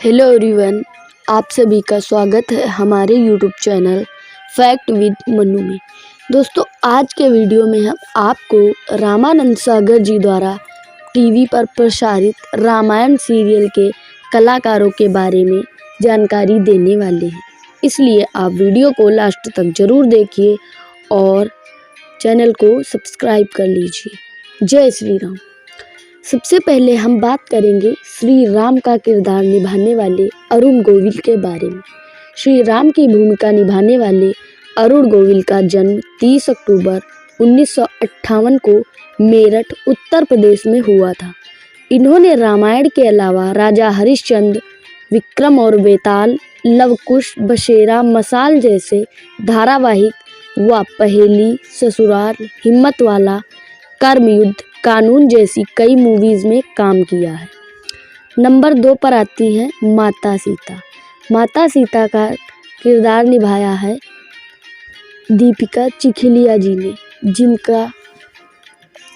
Hello everyone, आप सभी का स्वागत है हमारे YouTube channel fact with Manu में। दोस्तों, आज के वीडियो में हम आपको रामानंद सागर जी द्वारा टीवी पर प्रसारित रामायण सीरियल के कलाकारों के बारे में जानकारी देने वाले हैं, इसलिए आप वीडियो को लास्ट तक ज़रूर देखिए और चैनल को सब्सक्राइब कर लीजिए। जय श्री राम। सबसे पहले हम बात करेंगे श्री राम का किरदार निभाने वाले अरुण गोविल के बारे में। श्री राम की भूमिका निभाने वाले अरुण गोविल का जन्म 30 अक्टूबर 1958 को मेरठ, उत्तर प्रदेश में हुआ था। इन्होंने रामायण के अलावा राजा हरिश्चंद्र, विक्रम और बेताल, लवकुश, बसेरा, मसाल जैसे धारावाहिक व पहेली, ससुराल, हिम्मतवाला, कर्मयुद्ध, कानून जैसी कई मूवीज़ में काम किया है। नंबर 2 पर आती हैं माता सीता। माता सीता का किरदार निभाया है दीपिका चिखलिया जी ने, जिनका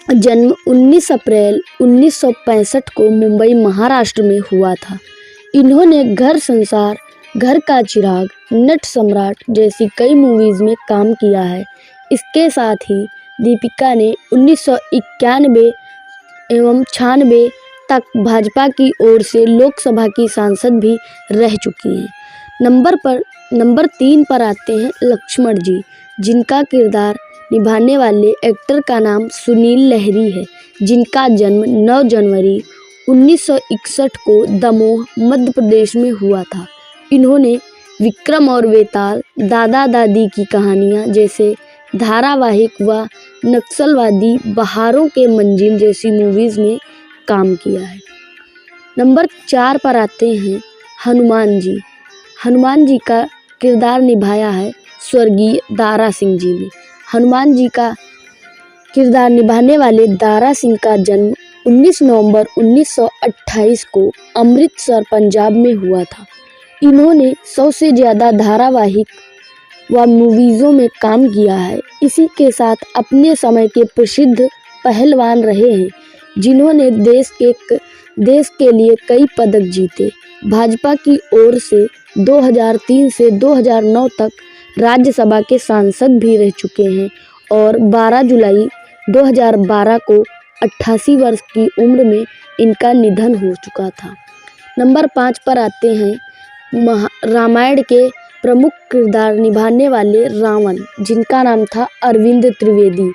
जन्म 19 अप्रैल 1965 को मुंबई, महाराष्ट्र में हुआ था। इन्होंने घर संसार, घर का चिराग, नट सम्राट जैसी कई मूवीज़ में काम किया है। इसके साथ ही दीपिका ने 1991 एवं 96 तक भाजपा की ओर से लोकसभा की सांसद भी रह चुकी हैं। नंबर 3 पर आते हैं लक्ष्मण जी, जिनका किरदार निभाने वाले एक्टर का नाम सुनील लहरी है, जिनका जन्म 9 जनवरी 1961 को दमोह, मध्य प्रदेश में हुआ था। इन्होंने विक्रम और बेताल, दादा दादी की कहानियाँ जैसे धारावाहिक व नक्सलवादी बहारों के मंजिल जैसी मूवीज़ में काम किया है। नंबर 4 पर आते हैं हनुमान जी। हनुमान जी का किरदार निभाया है स्वर्गीय दारा सिंह जी ने। हनुमान जी का किरदार निभाने वाले दारा सिंह का जन्म 19 नवंबर 1928 को अमृतसर, पंजाब में हुआ था। इन्होंने 100 से ज़्यादा धारावाहिक व मूवीज़ों में काम किया है। इसी के साथ अपने समय के प्रसिद्ध पहलवान रहे हैं, जिन्होंने देश के लिए कई पदक जीते। भाजपा की ओर से 2003 से 2009 तक राज्यसभा के सांसद भी रह चुके हैं और 12 जुलाई 2012 को 88 वर्ष की उम्र में इनका निधन हो चुका था। नंबर 5 पर आते हैं रामायण के प्रमुख किरदार निभाने वाले रावण, जिनका नाम था अरविंद त्रिवेदी।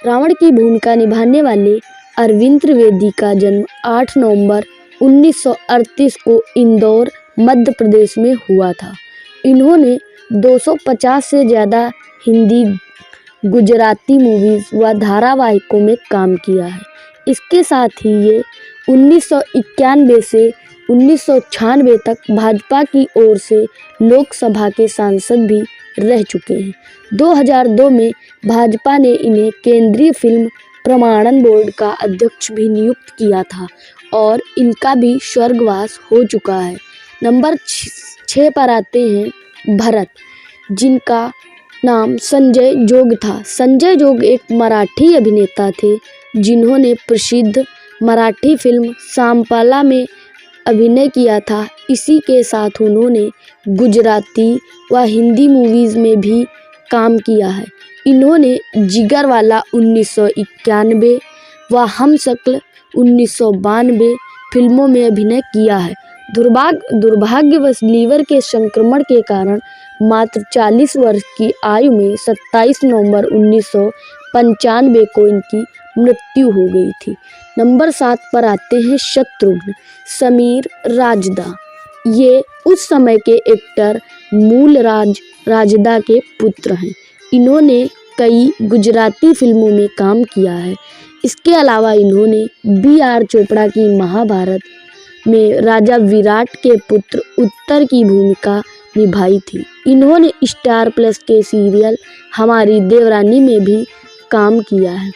रावण की भूमिका निभाने वाले अरविंद त्रिवेदी का जन्म 8 नवंबर 1938 को इंदौर, मध्य प्रदेश में हुआ था। इन्होंने 250 से ज़्यादा हिंदी, गुजराती मूवीज़ व धारावाहिकों में काम किया है। इसके साथ ही ये 1991 से 1996 तक भाजपा की ओर से लोकसभा के सांसद भी रह चुके हैं। 2002 में भाजपा ने इन्हें केंद्रीय फिल्म प्रमाणन बोर्ड का अध्यक्ष भी नियुक्त किया था और इनका भी स्वर्गवास हो चुका है। नंबर 6 पर आते हैं भरत, जिनका नाम संजय जोग था। संजय जोग एक मराठी अभिनेता थे, जिन्होंने प्रसिद्ध मराठी फिल्म सांपाला में अभिनय किया था। इसी के साथ उन्होंने गुजराती व हिंदी मूवीज़ में भी काम किया है। इन्होंने जिगरवाला 1991 व हमशक्ल 1992 फिल्मों में अभिनय किया है। दुर्भाग्यवश लीवर के संक्रमण के कारण मात्र 40 वर्ष की आयु में 27 नवंबर 1995 को इनकी मृत्यु हो गई थी। नंबर 7 पर आते हैं शत्रुघ्न, समीर राजदा। ये उस समय के एक्टर मूलराज राजदा के पुत्र हैं। इन्होंने कई गुजराती फिल्मों में काम किया है। इसके अलावा इन्होंने B.R. चोपड़ा की महाभारत में राजा विराट के पुत्र उत्तर की भूमिका निभाई थी। इन्होंने स्टार प्लस के सीरियल हमारी देवरानी में भी काम किया है।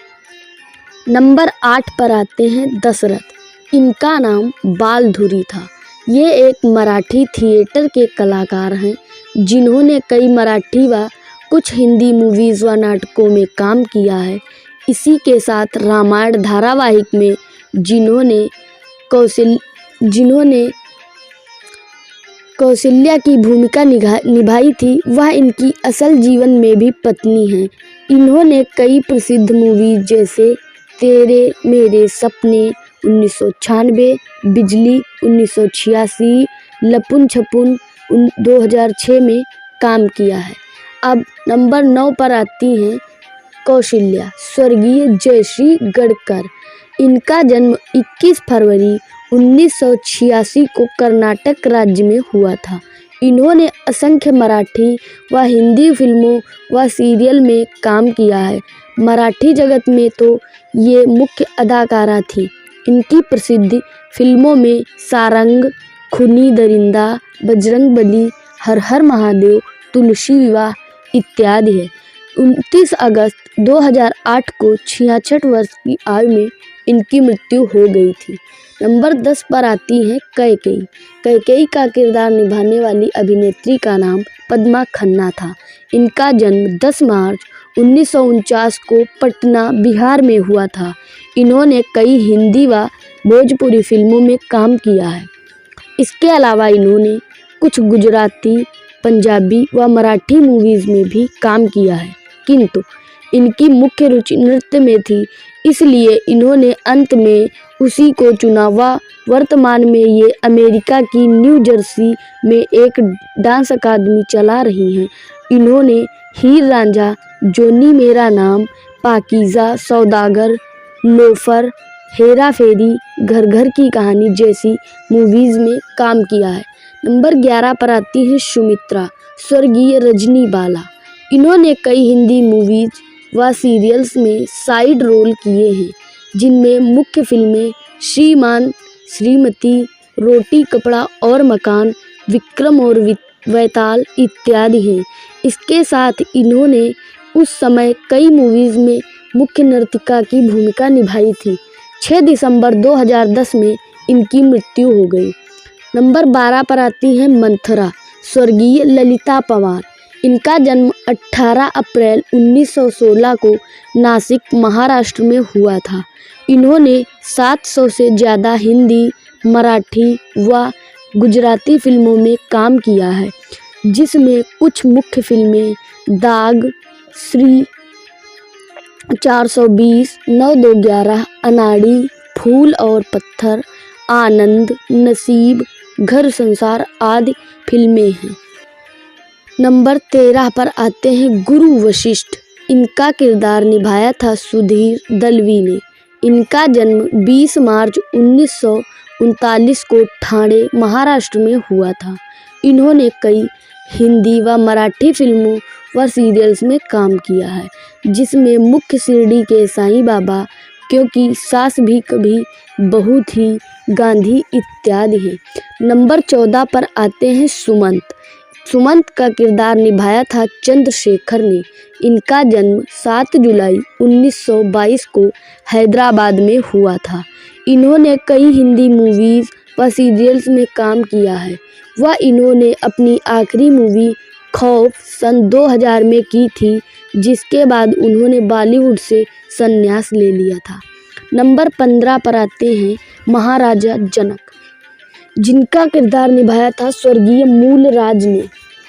नंबर 8 पर आते हैं दशरथ। इनका नाम बालधुरी था। ये एक मराठी थिएटर के कलाकार हैं, जिन्होंने कई मराठी व कुछ हिंदी मूवीज़ व नाटकों में काम किया है। इसी के साथ रामायण धारावाहिक में जिन्होंने कौशल्या की भूमिका निभाई थी, वह इनकी असल जीवन में भी पत्नी हैं। इन्होंने कई प्रसिद्ध मूवीज जैसे तेरे मेरे सपने 1996, बिजली 1986, लपुन छपुन 2006 में काम किया है। अब नंबर 9 पर आती हैं कौशल्या, स्वर्गीय जयश्री गडकर। इनका जन्म 21 फरवरी 1986 को कर्नाटक राज्य में हुआ था। इन्होंने असंख्य मराठी व हिंदी फिल्मों व सीरियल में काम किया है। मराठी जगत में तो ये मुख्य अदाकारा थी। इनकी प्रसिद्ध फिल्मों में सारंग, खूनी दरिंदा, बजरंगबली, हर हर महादेव, तुलसी विवाह इत्यादि है। 29 अगस्त 2008 को 66 वर्ष की आयु में इनकी मृत्यु हो गई थी। नंबर 10 पर आती हैं कैकेयी। कैकेयी का किरदार निभाने वाली अभिनेत्री का नाम पद्मा खन्ना था। इनका जन्म 10 मार्च 1949 को पटना, बिहार में हुआ था। इन्होंने कई हिंदी व भोजपुरी फिल्मों में काम किया है। इसके अलावा इन्होंने कुछ गुजराती, पंजाबी व मराठी मूवीज़ में भी काम किया है, किंतु इनकी मुख्य रुचि नृत्य में थी, इसलिए इन्होंने अंत में उसी को चुना व वर्तमान में ये अमेरिका की न्यू जर्सी में एक डांस अकादमी चला रही हैं। इन्होंने हीर रांझा, जोनी मेरा नाम, पाकीज़ा, सौदागर, लोफर, हेरा फेरी, घर घर की कहानी जैसी मूवीज़ में काम किया है। नंबर 11 पर आती है सुमित्रा, स्वर्गीय रजनी बाला। इन्होंने कई हिंदी मूवीज व सीरियल्स में साइड रोल किए हैं, जिनमें मुख्य फिल्में श्रीमान, श्रीमती, रोटी कपड़ा और मकान, विक्रम और वैताल इत्यादि हैं। इसके साथ इन्होंने उस समय कई मूवीज़ में मुख्य नर्तिका की भूमिका निभाई थी। 6 दिसंबर 2010 में इनकी मृत्यु हो गई। नंबर 12 पर आती हैं मंथरा, स्वर्गीय ललिता पवार। इनका जन्म 18 अप्रैल 1916 को नासिक, महाराष्ट्र में हुआ था। इन्होंने 700 से ज़्यादा हिंदी, मराठी व गुजराती फिल्मों में काम किया है, जिसमें कुछ मुख्य फिल्में दाग, श्री 420, 9211, अनाड़ी, फूल और पत्थर, आनंद, नसीब, घर संसार आदि फिल्में हैं। नंबर 13 पर आते हैं गुरु वशिष्ठ। इनका किरदार निभाया था सुधीर दलवी ने। इनका जन्म 20 मार्च 1939 को ठाणे, महाराष्ट्र में हुआ था। इन्होंने कई हिंदी व मराठी फिल्मों व सीरियल्स में काम किया है, जिसमें मुख्य शिरडी के साईं बाबा, क्योंकि सास भी कभी बहू थी, गांधी इत्यादि हैं। नंबर 14 पर आते हैं सुमंत। सुमंत का किरदार निभाया था चंद्रशेखर ने। इनका जन्म 7 जुलाई 1922 को हैदराबाद में हुआ था। इन्होंने कई हिंदी मूवीज़ व सीरियल्स में काम किया है व इन्होंने अपनी आखिरी मूवी खौफ सन 2000 में की थी, जिसके बाद उन्होंने बॉलीवुड से संन्यास ले लिया था। नंबर 15 पर आते हैं महाराजा जनक, जिनका किरदार निभाया था स्वर्गीय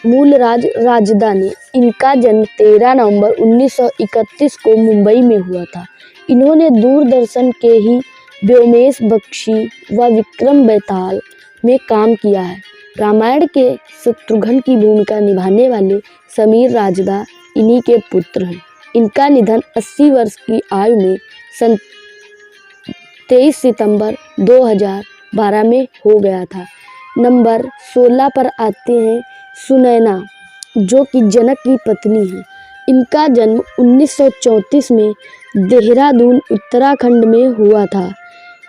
मूलराज राजदा ने। इनका जन्म 13 नवंबर 1931 को मुंबई में हुआ था। इन्होंने दूरदर्शन के ही व्योमेश बख्शी व विक्रम बेताल में काम किया है। रामायण के शत्रुघ्न की भूमिका निभाने वाले समीर राजदा इन्हीं के पुत्र हैं। इनका निधन 80 वर्ष की आयु में 23 सितंबर 2012 में हो गया था। नंबर 16 पर आते हैं सुनैना, जो कि जनक की पत्नी है। इनका जन्म 1934 में देहरादून, उत्तराखंड में हुआ था।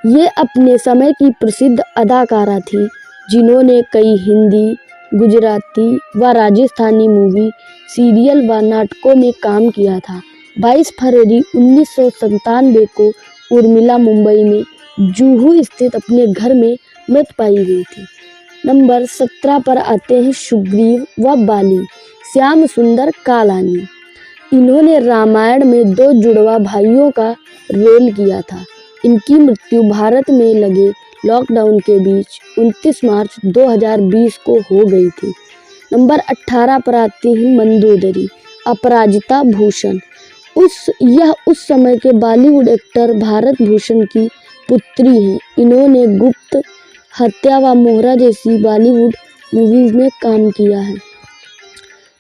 ये अपने समय की प्रसिद्ध अदाकारा थी, जिन्होंने कई हिंदी, गुजराती व राजस्थानी मूवी, सीरियल व नाटकों में काम किया था। 22 फरवरी 1997 को उर्मिला मुंबई में जुहू स्थित अपने घर में मृत पाई गई थी। नंबर 17 पर आते हैं सुग्रीव व बाली, श्याम सुंदर कालानी। इन्होंने रामायण में 2 जुड़वा भाइयों का रोल किया था। इनकी मृत्यु भारत में लगे लॉकडाउन के बीच 29 मार्च 2020 को हो गई थी। नंबर 18 पर आती हैं मंदोदरी, अपराजिता भूषण। यह उस समय के बॉलीवुड एक्टर भारत भूषण की पुत्री हैं। इन्होंने गुप्त, हत्या व मोहरा जैसी बॉलीवुड मूवीज में काम किया है।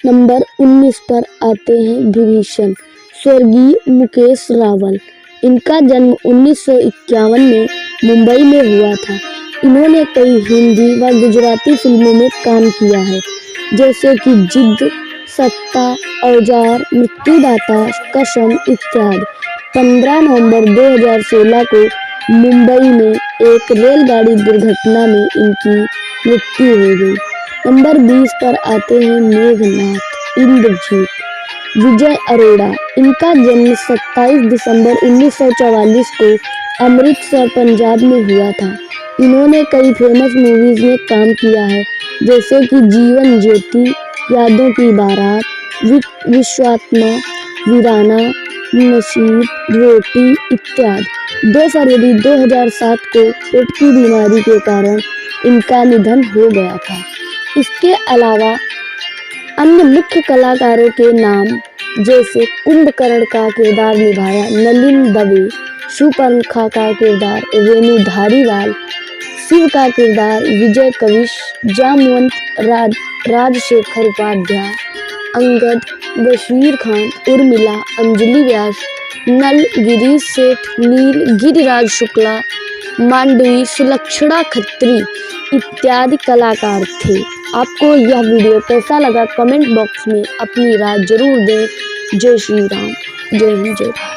नंबर 19 पर आते हैं विभीषण, स्वर्गीय मुकेश रावल। इनका जन्म 1951 में मुंबई में हुआ था। इन्होंने कई हिंदी व गुजराती फिल्मों में काम किया है, जैसे कि जिद्द, सत्ता, औजार, मृत्युदाता, कसम इत्यादि। 15 नवंबर 2016 को मुंबई में एक रेलगाड़ी दुर्घटना में इनकी मृत्यु हो गई। नंबर 20 पर आते हैं मेघनाथ इंद्रजीत विजय अरोड़ा। इनका जन्म 27 दिसंबर 1944 को अमृतसर पंजाब में हुआ था। इन्होंने कई फेमस मूवीज में काम किया है, जैसे कि जीवन ज्योति, यादों की बारात, विश्वात्मा, वीराना, नसीब, रोटी इत्यादि। 2 फरवरी 2007 को पेट की बीमारी के कारण इनका निधन हो गया था। इसके अलावा अन्य मुख्य कलाकारों के नाम जैसे कुंभकर्ण का किरदार निभाया नलिन दवे, शूर्पणखा का किरदार रेणु धारीवाल, शिव का किरदार विजय कविश, जामवंत राजशेखर उपाध्याय, अंगद, बशीर खान, उर्मिला, अंजलि व्यास, नल, गिरीश सेठ, नील, गिरिराज शुक्ला, मांडवी, सुलक्षणा खत्री इत्यादि कलाकार थे। आपको यह वीडियो कैसा लगा कमेंट बॉक्स में अपनी राय जरूर दें। जय श्री राम, जय हिंद, जय भारत।